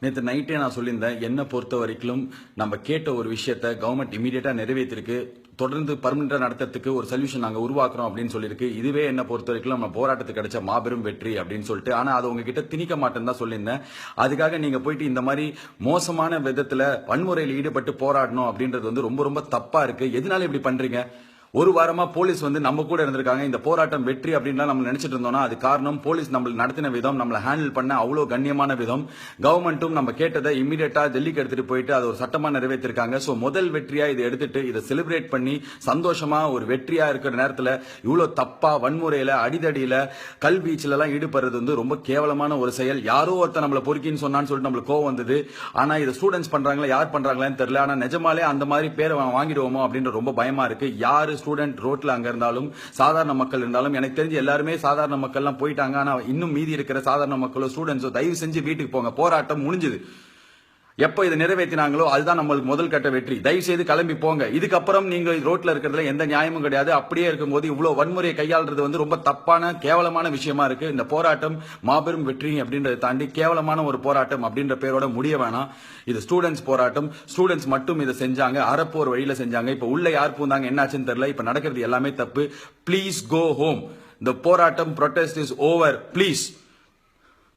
நேற்று நைட்டே நான் சொல்லியிருந்தேன், என்ன பொறுத்த வரைக்கும் நம்ம கேட்ட ஒரு விஷயத்த கவர்மெண்ட் இமீடியட்டா நிறைவேற்றிருக்கு. தொடர்ந்து பர்மனண்டா நடத்துறதுக்கு ஒரு சொல்யூஷன் நாங்க உருவாக்குறோம் அப்படின்னு சொல்லியிருக்கு. இதுவே என்ன பொறுத்த வரைக்கும் நம்ம போராட்டத்துக்கு கிடைச்ச மாபெரும் வெற்றி அப்படின்னு சொல்லிட்டு, ஆனா அது உங்ககிட்ட திணிக்க மாட்டேன்னு தான் சொல்லியிருந்தேன். அதுக்காக நீங்க போயிட்டு இந்த மாதிரி மோசமான விதத்துல வன்முறையில் ஈடுபட்டு போராடணும் அப்படின்றது வந்து ரொம்ப ரொம்ப தப்பா இருக்கு. எதனால இப்படி பண்றீங்க? ஒரு வாரமா போலீஸ் வந்து நம்ம கூட இருந்திருக்காங்க. இந்த போராட்டம் வெற்றி அப்படின்லாம் நம்ம நினைச்சிட்டு இருந்தோம்னா அது காரணம் போலீஸ் நம்மள நடத்தின விதம், நம்மள ஹேண்டில் பண்ண அவ்வளவு கண்ணியமான விதம். கவர்மெண்ட்டும் நம்ம கேட்டதை இமீடியட்டா டெல்லிக்கு எடுத்துட்டு போயிட்டு அது ஒரு சட்டமா நிறைவேற்றிருக்காங்க. சோ முதல் வெற்றியா இதை எடுத்துட்டு இதை செலிப்ரேட் பண்ணி சந்தோஷமா ஒரு வெற்றியா இருக்கிற நேரத்துல இவ்வளவு தப்பா வன்முறையில அடிதடியில கல்வீச்சுல எல்லாம் ஈடுபடுறது வந்து ரொம்ப கேவலமான ஒரு செயல். யாரோ ஒருத்தர் நம்மள பொறுக்கின்னு சொன்னான்னு சொல்லிட்டு நம்மளுக்கு கோவம் வந்தது. ஆனா இதை ஸ்டூடெண்ட்ஸ் பண்றாங்களா யார் பண்றாங்களான்னு தெரியல. ஆனா நிஜமாலே அந்த மாதிரி பேரை வாங்கிடுவோமோ அப்படின்ற ரொம்ப பயமா இருக்கு. யாரு ஸ்டூடெண்ட் ரோட்ல அங்க இருந்தாலும் சாதாரண மக்கள் இருந்தாலும் எனக்கு தெரிஞ்சு எல்லாருமே சாதாரண மக்கள் எல்லாம் போயிட்டாங்க. ஆனா இன்னும் மீதி இருக்கிற சாதாரண மக்களோ ஸ்டூடெண்ட்ஸோ தயவு செஞ்சு வீட்டுக்கு போங்க. போராட்டம் முடிஞ்சது. எப்ப இதை நிறைவேற்றினாங்களோ அதுதான் நம்மளுக்கு முதல் கட்ட வெற்றி. தயவு செய்து கிளம்பி போங்க. இதுக்கப்புறம் நீங்க ரோட்ல இருக்கிறதுல எந்த நியாயமும் கிடையாது. அப்படியே இருக்கும்போது இவ்வளவு வன்முறையை கையாளுறது வந்து ரொம்ப தப்பான கேவலமான விஷயமா இருக்கு. இந்த போராட்டம் மாபெரும் வெற்றி அப்படின்றத தாண்டி கேவலமான ஒரு போராட்டம் அப்படின்ற பேரோட முடிய வேணாம். இது ஸ்டூடெண்ட்ஸ் போராட்டம். ஸ்டூடெண்ட்ஸ் மட்டும் இதை செஞ்சாங்க. அரப்போர் வழியில செஞ்சாங்க. இப்ப உள்ள யார் பூந்தாங்க என்னாச்சுன்னு தெரியல. இப்ப நடக்கிறது எல்லாமே தப்பு. Please go home. The போராட்டம் protest is over. Please.